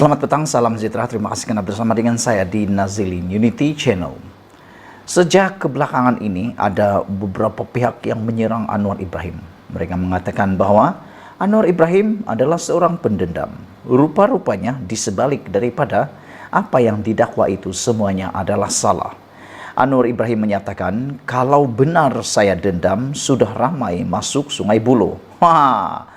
Selamat petang, salam sejahtera. Terima kasih karena bersama dengan saya di Nazilin Unity Channel. Sejak kebelakangan ini ada beberapa pihak yang menyerang Anwar Ibrahim. Mereka mengatakan bahwa Anwar Ibrahim adalah seorang pendendam. Rupa-rupanya di sebalik daripada apa yang didakwa itu semuanya adalah salah. Anwar Ibrahim menyatakan, kalau benar saya dendam, sudah ramai masuk Sungai Buloh. Wah,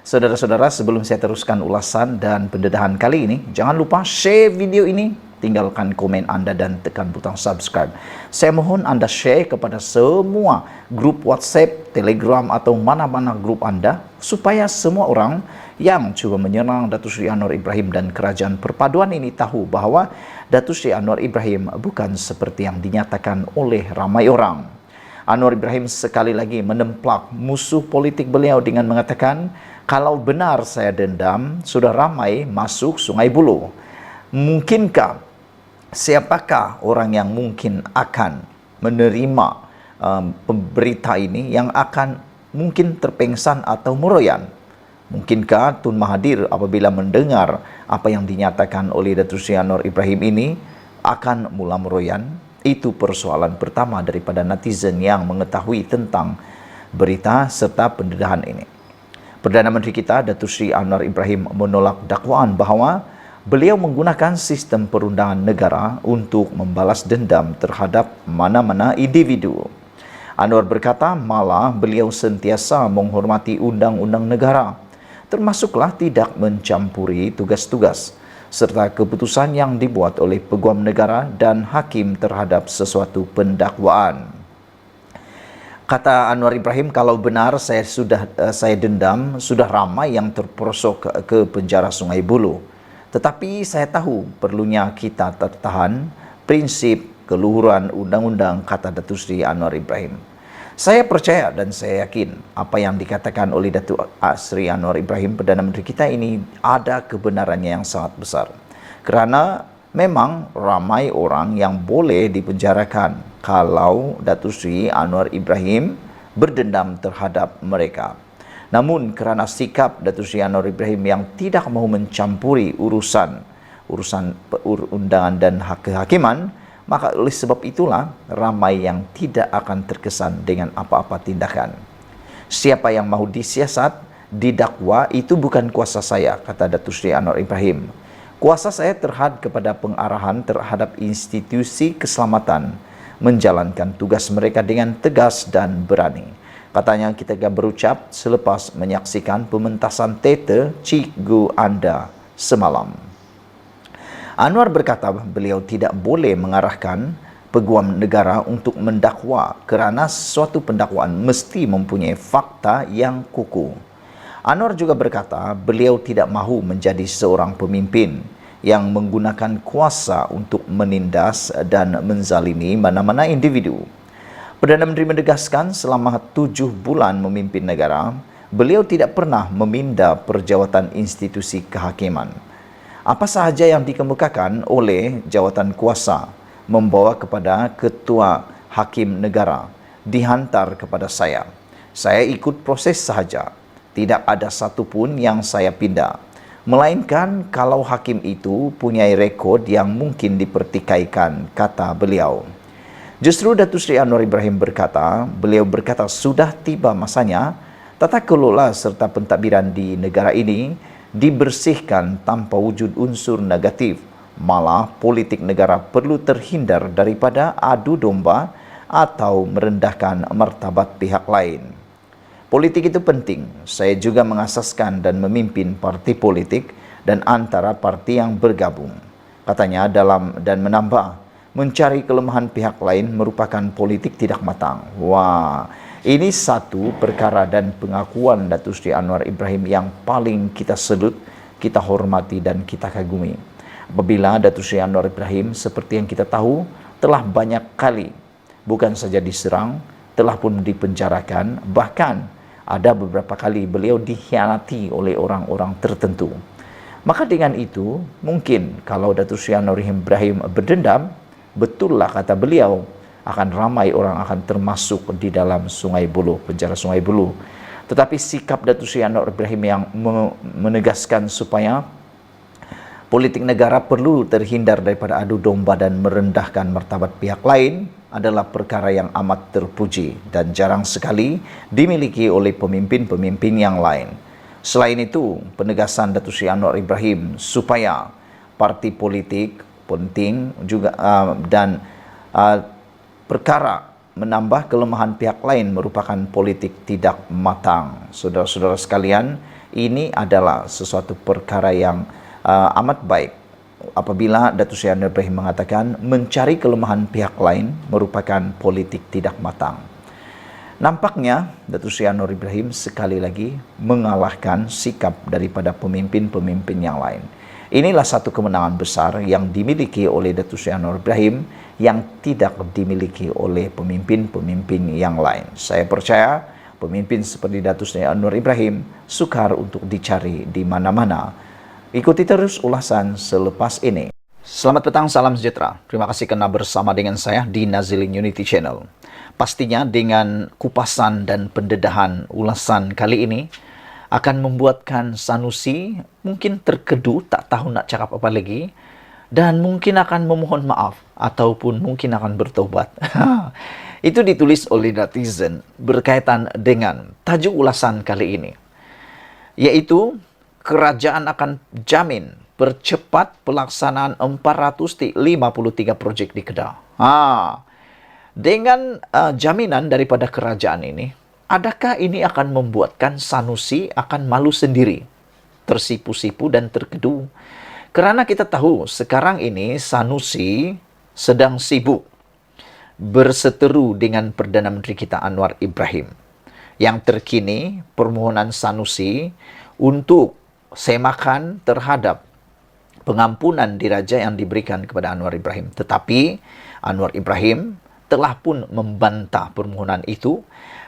saudara-saudara, sebelum saya teruskan ulasan dan pendedahan kali ini, jangan lupa share video ini, tinggalkan komen Anda dan tekan butang subscribe. Saya mohon Anda share kepada semua grup WhatsApp, Telegram, atau mana-mana grup Anda, supaya semua orang yang coba menyerang Datuk Seri Anwar Ibrahim dan Kerajaan Perpaduan ini tahu bahwa Datuk Seri Anwar Ibrahim bukan seperti yang dinyatakan oleh ramai orang. Anwar Ibrahim sekali lagi menemplak musuh politik beliau dengan mengatakan, kalau benar saya dendam, sudah ramai masuk Sungai Buloh. Mungkinkah, siapakah orang yang mungkin akan menerima berita ini yang akan mungkin terpengsan atau meroyan? Mungkinkah Tun Mahathir apabila mendengar apa yang dinyatakan oleh Datuk Seri Anwar Ibrahim ini akan mula meroyan? Itu persoalan pertama daripada netizen yang mengetahui tentang berita serta pendedahan ini. Perdana Menteri kita, Datuk Seri Anwar Ibrahim, menolak dakwaan bahawa beliau menggunakan sistem perundangan negara untuk membalas dendam terhadap mana-mana individu. Anwar berkata malah beliau sentiasa menghormati undang-undang negara, termasuklah tidak mencampuri tugas-tugas serta keputusan yang dibuat oleh peguam negara dan hakim terhadap sesuatu pendakwaan. Kata Anwar Ibrahim, kalau benar saya dendam, sudah ramai yang terperosok ke penjara Sungai Buloh. Tetapi saya tahu perlunya kita tertahan prinsip keluhuran undang-undang, kata Datuk Seri Anwar Ibrahim. Saya percaya dan saya yakin apa yang dikatakan oleh Datuk Seri Anwar Ibrahim, Perdana Menteri kita ini, ada kebenarannya yang sangat besar. Kerana memang ramai orang yang boleh dipenjarakan kalau Datuk Seri Anwar Ibrahim berdendam terhadap mereka. Namun kerana sikap Datuk Seri Anwar Ibrahim yang tidak mahu mencampuri urusan undangan dan hak kehakiman, maka oleh sebab itulah ramai yang tidak akan terkesan dengan apa-apa tindakan. Siapa yang mahu disiasat, didakwa, itu bukan kuasa saya, kata Datuk Seri Anwar Ibrahim. Kuasa saya terhad kepada pengarahan terhadap institusi keselamatan menjalankan tugas mereka dengan tegas dan berani. Katanya ketika berucap selepas menyaksikan pementasan teater Cikgu Anda semalam. Anwar berkata beliau tidak boleh mengarahkan peguam negara untuk mendakwa kerana suatu pendakwaan mesti mempunyai fakta yang kukuh. Anwar juga berkata beliau tidak mahu menjadi seorang pemimpin yang menggunakan kuasa untuk menindas dan menzalimi mana-mana individu. Perdana Menteri menegaskan selama 7 bulan memimpin negara, beliau tidak pernah meminda perjawatan institusi kehakiman. Apa sahaja yang dikemukakan oleh jawatan kuasa membawa kepada ketua hakim negara dihantar kepada saya. Saya ikut proses sahaja. Tidak ada satu pun yang saya pindah. Melainkan kalau hakim itu punya rekod yang mungkin dipertikaikan, kata beliau. Justru Datuk Seri Anwar Ibrahim berkata, beliau berkata sudah tiba masanya tata kelola serta pentadbiran di negara ini dibersihkan tanpa wujud unsur negatif. Malah politik negara perlu terhindar daripada adu domba atau merendahkan martabat pihak lain. Politik itu penting. Saya juga mengasaskan dan memimpin parti politik dan antara parti yang bergabung. Katanya dan menambah, mencari kelemahan pihak lain merupakan politik tidak matang. Wah, ini satu perkara dan pengakuan Datuk Seri Anwar Ibrahim yang paling kita salut, kita hormati dan kita kagumi. Apabila Datuk Seri Anwar Ibrahim seperti yang kita tahu telah banyak kali bukan saja diserang, telah pun dipenjarakan, bahkan ada beberapa kali beliau dikhianati oleh orang-orang tertentu. Maka dengan itu, mungkin kalau Datuk Seri Anwar Ibrahim berdendam, betullah kata beliau, akan ramai orang akan termasuk di dalam Sungai Buloh, penjara Sungai Buloh. Tetapi sikap Datuk Seri Anwar Ibrahim yang menegaskan supaya Politik negara perlu terhindar daripada adu domba dan merendahkan martabat pihak lain adalah perkara yang amat terpuji dan jarang sekali dimiliki oleh pemimpin-pemimpin yang lain. Selain itu, penegasan Datuk Seri Anwar Ibrahim supaya parti politik penting juga dan perkara menambah kelemahan pihak lain merupakan politik tidak matang. Saudara-saudara sekalian, ini adalah sesuatu perkara yang amat baik apabila Datuk Seri Anwar Ibrahim mengatakan mencari kelemahan pihak lain merupakan politik tidak matang. Nampaknya Datuk Seri Anwar Ibrahim sekali lagi mengalahkan sikap daripada pemimpin-pemimpin yang lain. Inilah satu kemenangan besar yang dimiliki oleh Datuk Seri Anwar Ibrahim yang tidak dimiliki oleh pemimpin-pemimpin yang lain. Saya percaya pemimpin seperti Datuk Seri Anwar Ibrahim sukar untuk dicari di mana-mana. Ikuti terus ulasan selepas ini. Selamat petang, salam sejahtera. Terima kasih karena bersama dengan saya di Nazilin Unity Channel. Pastinya dengan kupasan dan pendedahan ulasan kali ini akan membuatkan Sanusi mungkin terkedu, tak tahu nak cakap apa lagi, dan mungkin akan memohon maaf ataupun mungkin akan bertobat. Itu ditulis oleh netizen berkaitan dengan tajuk ulasan kali ini, yaitu kerajaan akan jamin percepat pelaksanaan 453 projek di Kedah. Dengan jaminan daripada kerajaan ini, adakah ini akan membuatkan Sanusi akan malu sendiri, tersipu-sipu dan terkedu? Kerana kita tahu sekarang ini Sanusi sedang sibuk berseteru dengan Perdana Menteri kita Anwar Ibrahim. Yang terkini permohonan Sanusi untuk semakan terhadap pengampunan diraja yang diberikan kepada Anwar Ibrahim. Tetapi Anwar Ibrahim telah pun membantah permohonan itu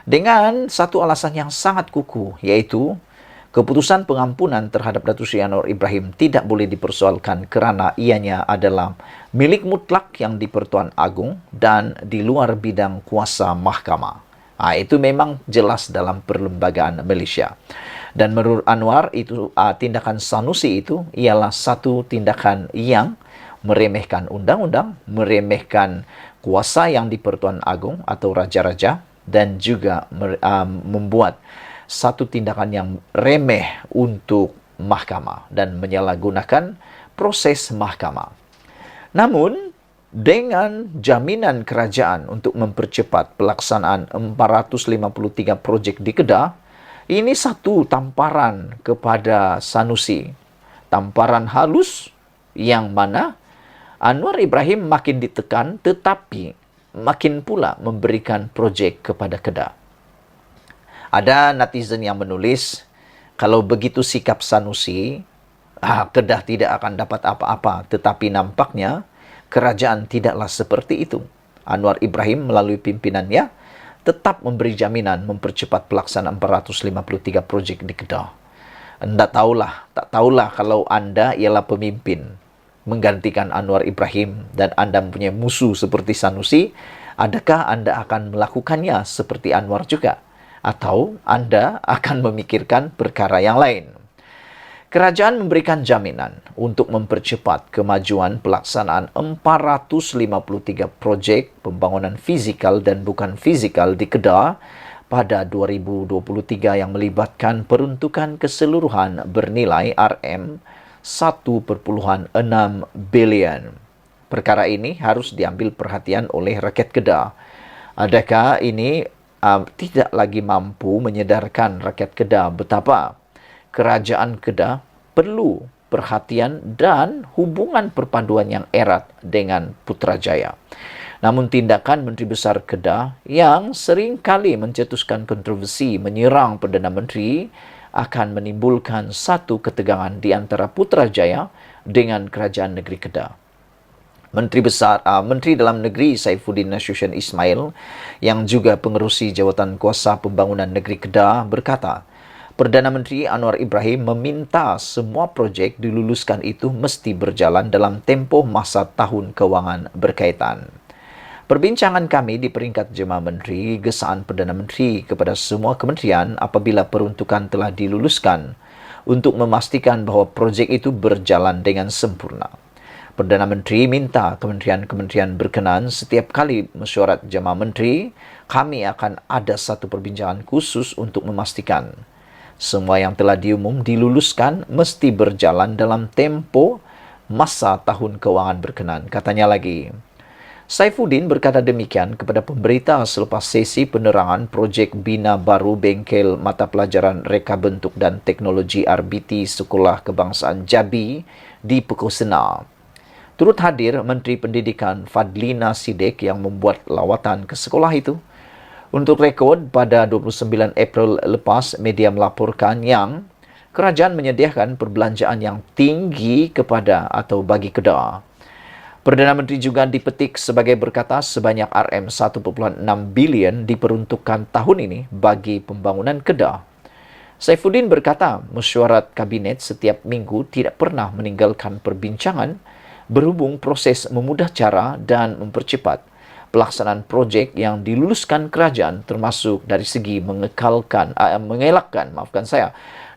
dengan satu alasan yang sangat kukuh, yaitu keputusan pengampunan terhadap Datuk Seri Anwar Ibrahim tidak boleh dipersoalkan kerana ianya adalah milik mutlak yang di-Pertuan Agong dan di luar bidang kuasa mahkamah. Itu memang jelas dalam perlembagaan Malaysia. Dan menurut Anwar, itu tindakan Sanusi itu ialah satu tindakan yang meremehkan undang-undang, meremehkan kuasa yang di-Pertuan Agong atau raja-raja, dan juga membuat satu tindakan yang remeh untuk mahkamah dan menyalahgunakan proses mahkamah. Namun, dengan jaminan kerajaan untuk mempercepat pelaksanaan 453 projek di Kedah, ini satu tamparan kepada Sanusi. Tamparan halus yang mana Anwar Ibrahim makin ditekan tetapi makin pula memberikan projek kepada Kedah. Ada netizen yang menulis, kalau begitu sikap Sanusi, Kedah tidak akan dapat apa-apa. Tetapi nampaknya kerajaan tidaklah seperti itu. Anwar Ibrahim melalui pimpinannya tetap memberi jaminan mempercepat pelaksanaan 453 projek di Kedah. Anda tak tahulah kalau anda ialah pemimpin menggantikan Anwar Ibrahim dan anda mempunyai musuh seperti Sanusi, adakah anda akan melakukannya seperti Anwar juga? Atau anda akan memikirkan perkara yang lain? Kerajaan memberikan jaminan untuk mempercepat kemajuan pelaksanaan 453 projek pembangunan fizikal dan bukan fizikal di Kedah pada 2023 yang melibatkan peruntukan keseluruhan bernilai RM1.6 bilion. Perkara ini harus diambil perhatian oleh rakyat Kedah. Adakah ini tidak lagi mampu menyedarkan rakyat Kedah betapa kerajaan Kedah perlu perhatian dan hubungan perpaduan yang erat dengan Putrajaya. Namun tindakan Menteri Besar Kedah yang sering kali mencetuskan kontroversi menyerang Perdana Menteri akan menimbulkan satu ketegangan di antara Putrajaya dengan Kerajaan Negeri Kedah. Menteri Dalam Negeri Saifuddin Nasution Ismail yang juga pengerusi Jawatan Kuasa Pembangunan Negeri Kedah berkata, Perdana Menteri Anwar Ibrahim meminta semua projek diluluskan itu mesti berjalan dalam tempoh masa tahun kewangan berkaitan. Perbincangan kami di peringkat Jemaah Menteri, gesaan Perdana Menteri kepada semua kementerian apabila peruntukan telah diluluskan untuk memastikan bahwa proyek itu berjalan dengan sempurna. Perdana Menteri minta kementerian-kementerian berkenan setiap kali mesyuarat jamaah menteri, kami akan ada satu perbincangan khusus untuk memastikan semua yang telah diluluskan mesti berjalan dalam tempo masa tahun kewangan berkenan. Katanya lagi, Saifuddin berkata demikian kepada pemberita selepas sesi penerangan projek bina baru bengkel mata pelajaran reka bentuk dan teknologi RBT Sekolah Kebangsaan Jabi di Pekosena. Turut hadir Menteri Pendidikan Fadlina Sidek yang membuat lawatan ke sekolah itu. Untuk rekod, pada 29 April lepas, media melaporkan yang kerajaan menyediakan perbelanjaan yang tinggi kepada atau bagi Kedah. Perdana Menteri juga dipetik sebagai berkata sebanyak RM1.6 bilion diperuntukkan tahun ini bagi pembangunan Kedah. Saifuddin berkata mesyuarat kabinet setiap minggu tidak pernah meninggalkan perbincangan berhubung proses memudah cara dan mempercepat pelaksanaan projek yang diluluskan kerajaan termasuk dari segi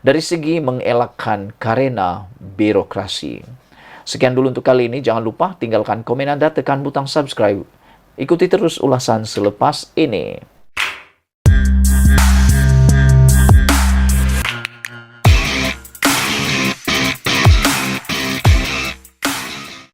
dari segi mengelakkan karena birokrasi. Sekian dulu untuk kali ini. Jangan lupa tinggalkan komen Anda, tekan butang subscribe. Ikuti terus ulasan selepas ini.